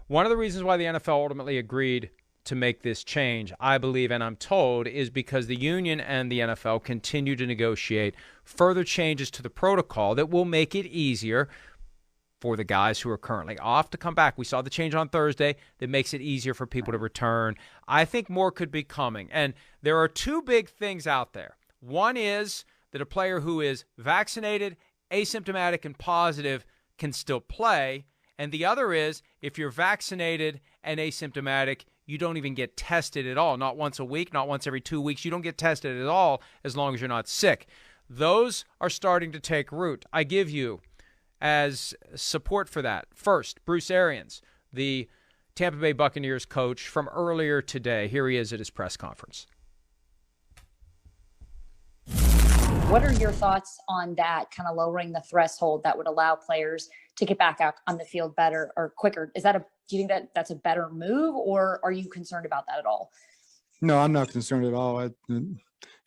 One of the reasons why the NFL ultimately agreed to make this change, I believe, and I'm told, is because the union and the NFL continue to negotiate further changes to the protocol that will make it easier for the guys who are currently off to come back. We saw the change on Thursday that makes it easier for people to return. I think more could be coming. And there are two big things out there. One is that a player who is vaccinated, asymptomatic, and positive can still play. And the other is if you're vaccinated and asymptomatic, you don't even get tested at all. Not once a week, not once every 2 weeks. You don't get tested at all as long as you're not sick. Those are starting to take root. I give you, as support for that, first, Bruce Arians, the Tampa Bay Buccaneers coach from earlier today. Here he is at his press conference. What are your thoughts on that, kind of lowering the threshold that would allow players to get back out on the field better or quicker? Do you think that's a better move, or are you concerned about that at all? No, I'm not concerned at all. If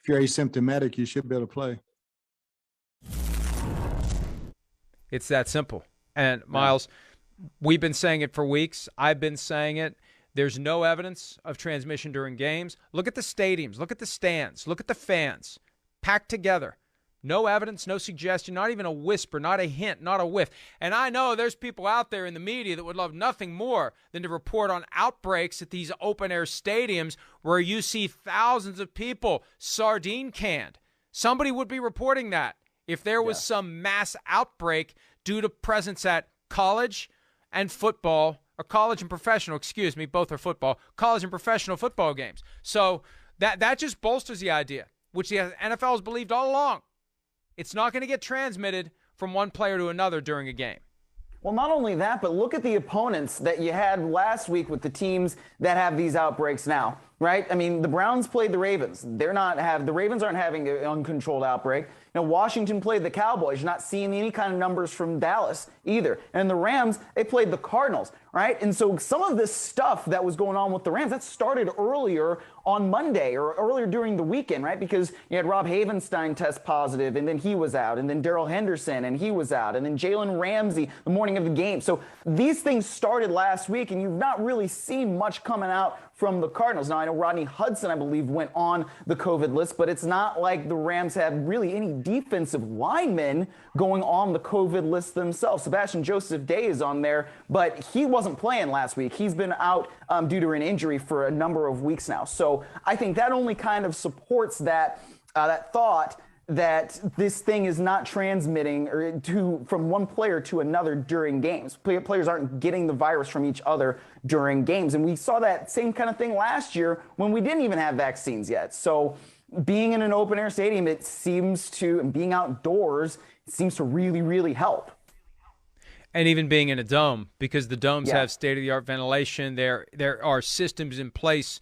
you're asymptomatic, you should be able to play. It's that simple. And Miles, we've been saying it for weeks. I've been saying it. There's no evidence of transmission during games. Look at the stadiums. Look at the stands. Look at the fans. Packed together. No evidence, no suggestion, not even a whisper, not a hint, not a whiff. And I know there's people out there in the media that would love nothing more than to report on outbreaks at these open-air stadiums where you see thousands of people sardine canned. Somebody would be reporting that if there was some mass outbreak due to presence at college and football, or college and professional, both are football, college and professional football games. So that just bolsters the idea, which the NFL has believed all along. It's not going to get transmitted from one player to another during a game. Well, not only that, but look at the opponents that you had last week with the teams that have these outbreaks now, right? I mean, the Browns played the Ravens. The Ravens aren't having an uncontrolled outbreak. You know, Washington played the Cowboys. You're not seeing any kind of numbers from Dallas either. And the Rams, they played the Cardinals, right? And so some of this stuff that was going on with the Rams, that started earlier on Monday or earlier during the weekend, right? Because you had Rob Havenstein test positive, and then he was out, and then Darrell Henderson, and he was out, and then Jalen Ramsey the morning of the game. So these things started last week, and you've not really seen much coming out from the Cardinals. Now, I know Rodney Hudson, I believe, went on the COVID list, but it's not like the Rams have really any defensive linemen going on the COVID list themselves. Sebastian Joseph Day is on there, but he wasn't playing last week. He's been out due to an injury for a number of weeks now. So I think that only kind of supports that thought that this thing is not transmitting from one player to another during games. Players aren't getting the virus from each other during games. And we saw that same kind of thing last year when we didn't even have vaccines yet. So being in an open air stadium, and being outdoors, it seems to really, really help. And even being in a dome, because the domes have state-of-the-art ventilation. There are systems in place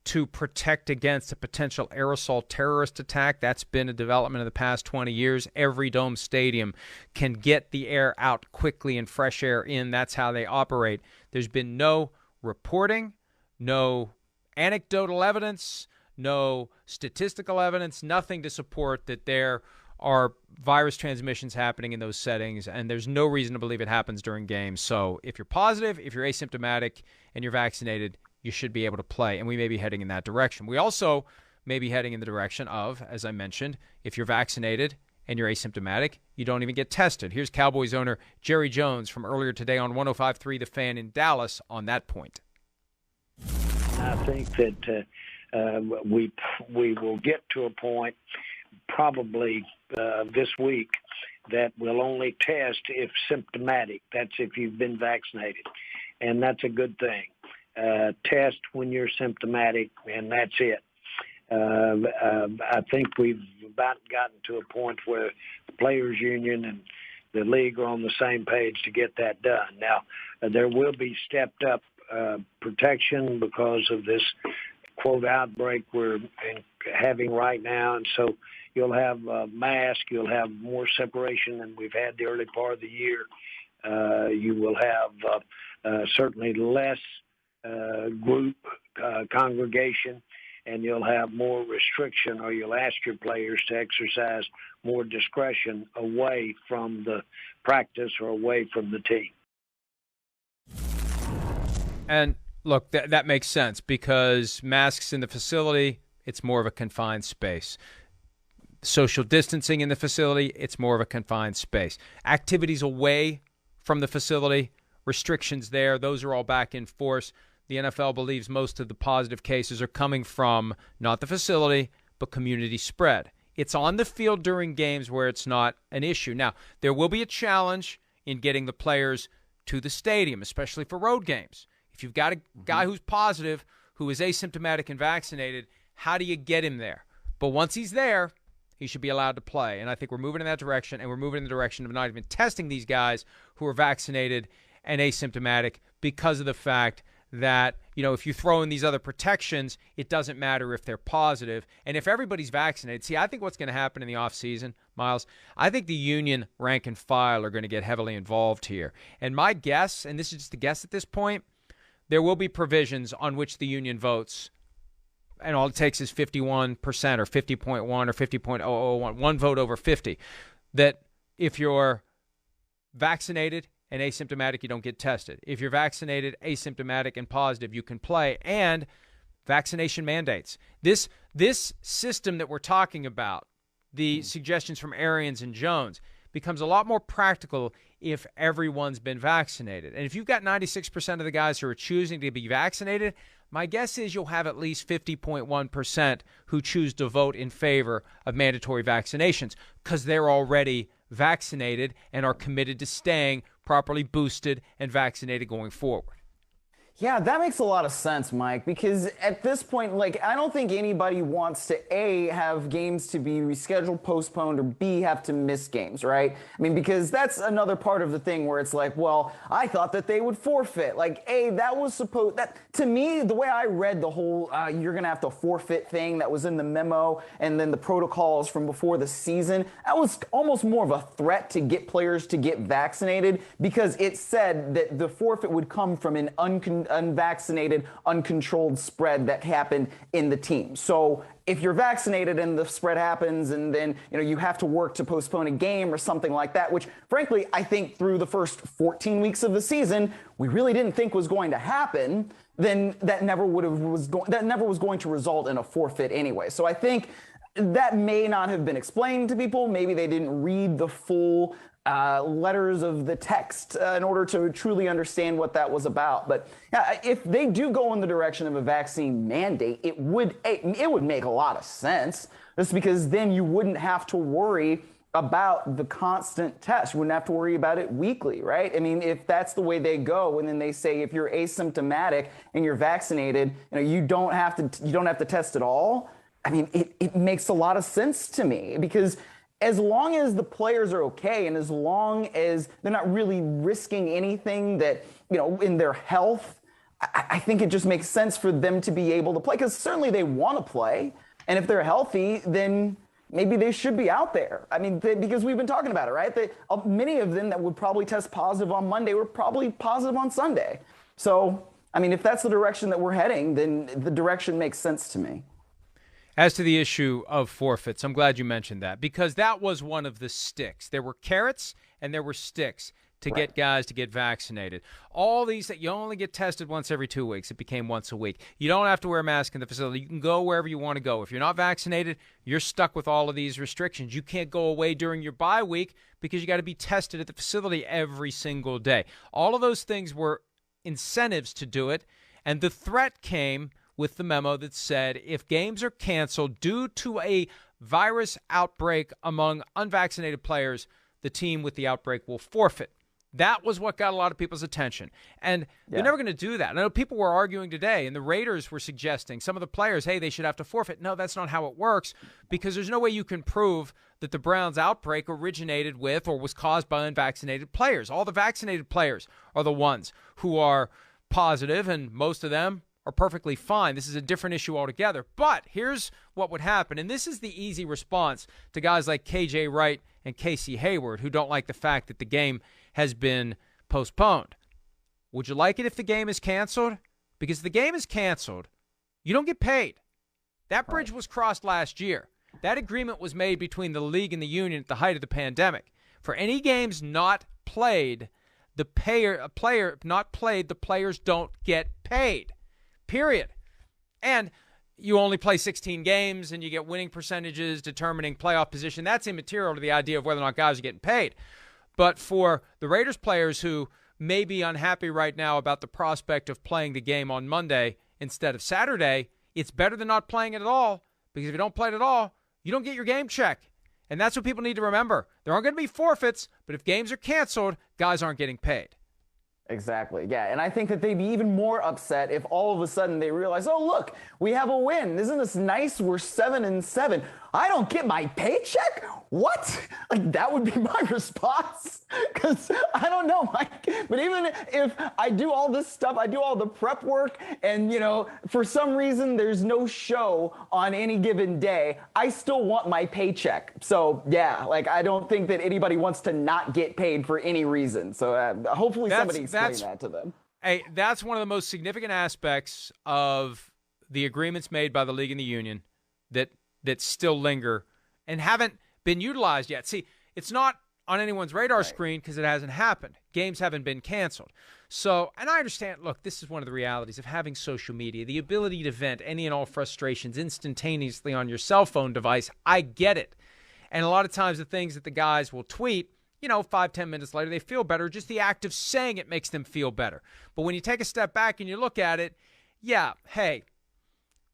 to protect against a potential aerosol terrorist attack. That's been a development of the past 20 years. Every dome stadium can get the air out quickly and fresh air in. That's how they operate. There's been no reporting, no anecdotal evidence, no statistical evidence, nothing to support that there are virus transmissions happening in those settings, and there's no reason to believe it happens during games. So if you're positive, if you're asymptomatic, and you're vaccinated, you should be able to play, and we may be heading in that direction. We also may be heading in the direction of, as I mentioned, if you're vaccinated and you're asymptomatic, you don't even get tested. Here's Cowboys owner Jerry Jones from earlier today on 105.3 The Fan in Dallas on that point. I think that we will get to a point probably this week that we'll only test if symptomatic. That's if you've been vaccinated, and that's a good thing. Test when you're symptomatic, and that's it. I think we've about gotten to a point where the Players Union and the league are on the same page to get that done. Now, there will be stepped up protection because of this, quote, outbreak we're having right now. And so you'll have a mask, you'll have more separation than we've had the early part of the year. You will have certainly less group congregation, and you'll have more restriction, or you'll ask your players to exercise more discretion away from the practice or away from the team. And look, that makes sense because masks in the facility, it's more of a confined space. Social distancing in the facility, it's more of a confined space. Activities away from the facility, restrictions there, those are all back in force. The NFL believes most of the positive cases are coming from not the facility, but community spread. It's on the field during games where it's not an issue. Now, there will be a challenge in getting the players to the stadium, especially for road games. If you've got a guy who's positive, who is asymptomatic and vaccinated, how do you get him there? But once he's there, he should be allowed to play. And I think we're moving in that direction, and we're moving in the direction of not even testing these guys who are vaccinated and asymptomatic because of the fact that, you know, if you throw in these other protections, it doesn't matter if they're positive. And if everybody's vaccinated, see, I think what's going to happen in the offseason, Miles, I think the union rank and file are going to get heavily involved here. And my guess, and this is just a guess at this point, there will be provisions on which the union votes, and all it takes is 51% or 50.1 or 50.001, one vote over 50, that if you're vaccinated and asymptomatic, you don't get tested. If you're vaccinated, asymptomatic, and positive, you can play. And vaccination mandates. This system that we're talking about, the suggestions from Arians and Jones, becomes a lot more practical if everyone's been vaccinated. And if you've got 96% of the guys who are choosing to be vaccinated, my guess is you'll have at least 50.1% who choose to vote in favor of mandatory vaccinations because they're already vaccinated and are committed to staying properly boosted and vaccinated going forward. Yeah, that makes a lot of sense, Mike, because at this point, like, I don't think anybody wants to, A, have games to be rescheduled, postponed, or B, have to miss games, right? I mean, because that's another part of the thing where it's like, well, I thought that they would forfeit. Like, A, that was supposed, that, to me, the way I read the whole you're going to have to forfeit thing that was in the memo and then the protocols from before the season, that was almost more of a threat to get players to get vaccinated because it said that the forfeit would come from an unvaccinated, uncontrolled spread that happened in the team. So if you're vaccinated and the spread happens and then, you know, you have to work to postpone a game or something like that, which frankly, I think through the first 14 weeks of the season, we really didn't think was going to happen, then that never was going to result in a forfeit anyway. So I think that may not have been explained to people. Maybe they didn't read the full letters of the text in order to truly understand what that was about. But if they do go in the direction of a vaccine mandate, it would make a lot of sense, just because then you wouldn't have to worry about the constant test. You wouldn't have to worry about it weekly, right? I mean, if that's the way they go, and then they say if you're asymptomatic and you're vaccinated, you don't have to test at all. I mean, it makes a lot of sense to me, because as long as the players are okay and as long as they're not really risking anything that, in their health, I think it just makes sense for them to be able to play, because certainly they want to play. And if they're healthy, then maybe they should be out there. I mean, because we've been talking about it, right? Many of them that would probably test positive on Monday were probably positive on Sunday. So, I mean, if that's the direction that we're heading, then the direction makes sense to me. As to the issue of forfeits, I'm glad you mentioned that, because that was one of the sticks. There were carrots and there were sticks to get guys to get vaccinated. All these that you only get tested once every 2 weeks. It became once a week. You don't have to wear a mask in the facility. You can go wherever you want to go. If you're not vaccinated, you're stuck with all of these restrictions. You can't go away during your bye week because you got to be tested at the facility every single day. All of those things were incentives to do it, and the threat came with the memo that said if games are canceled due to a virus outbreak among unvaccinated players, the team with the outbreak will forfeit. That was what got a lot of people's attention. And they're never going to do that. I know people were arguing today, and the Raiders were suggesting, some of the players, hey, they should have to forfeit. No, that's not how it works, because there's no way you can prove that the Browns outbreak originated with or was caused by unvaccinated players. All the vaccinated players are the ones who are positive, and most of them are perfectly fine. This is a different issue altogether. But here's what would happen, and this is the easy response to guys like KJ Wright and Casey Hayward, who don't like the fact that the game has been postponed. Would you like it if the game is canceled? Because if the game is canceled, you don't get paid. That bridge was crossed last year. That agreement was made between the league and the union at the height of the pandemic. For any games not played, the players don't get paid. paid, period. And you only play 16 games and you get winning percentages determining playoff position. That's immaterial to the idea of whether or not guys are getting paid. But for the Raiders players who may be unhappy right now about the prospect of playing the game on Monday instead of Saturday, it's better than not playing it at all, because if you don't play it at all, you don't get your game check. And that's what people need to remember. There aren't going to be forfeits, but if games are canceled, guys aren't getting paid. Exactly. Yeah. And I think that they'd be even more upset if all of a sudden they realize, oh, look, we have a win. Isn't this nice? We're 7-7. I don't get my paycheck? What? Like, that would be my response. Because I don't know, Mike. But even if I do all this stuff, I do all the prep work, and, for some reason there's no show on any given day, I still want my paycheck. So, yeah, I don't think that anybody wants to not get paid for any reason. So hopefully somebody explain that to them. Hey, that's one of the most significant aspects of the agreements made by the league and the union that still linger and haven't been utilized yet. See, it's not on anyone's radar screen because it hasn't happened. Games haven't been canceled. So, and I understand, look, this is one of the realities of having social media, the ability to vent any and all frustrations instantaneously on your cell phone device. I get it. And a lot of times the things that the guys will tweet, 5-10 minutes later, they feel better. Just the act of saying it makes them feel better. But when you take a step back and you look at it, yeah, hey,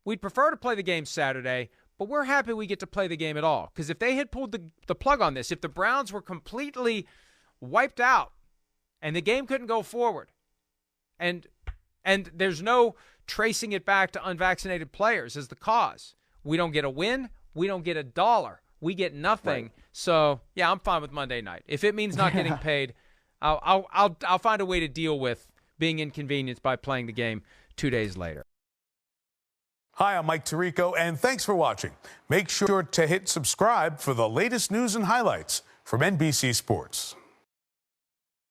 we'd prefer to play the game Saturday, but we're happy we get to play the game at all. Because if they had pulled the plug on this, if the Browns were completely wiped out and the game couldn't go forward, and there's no tracing it back to unvaccinated players as the cause, we don't get a win, we don't get a dollar, we get nothing. Right. So, yeah, I'm fine with Monday night. If it means not getting paid, I'll find a way to deal with being inconvenienced by playing the game 2 days later. Hi, I'm Mike Tirico, and thanks for watching. Make sure to hit subscribe for the latest news and highlights from NBC Sports.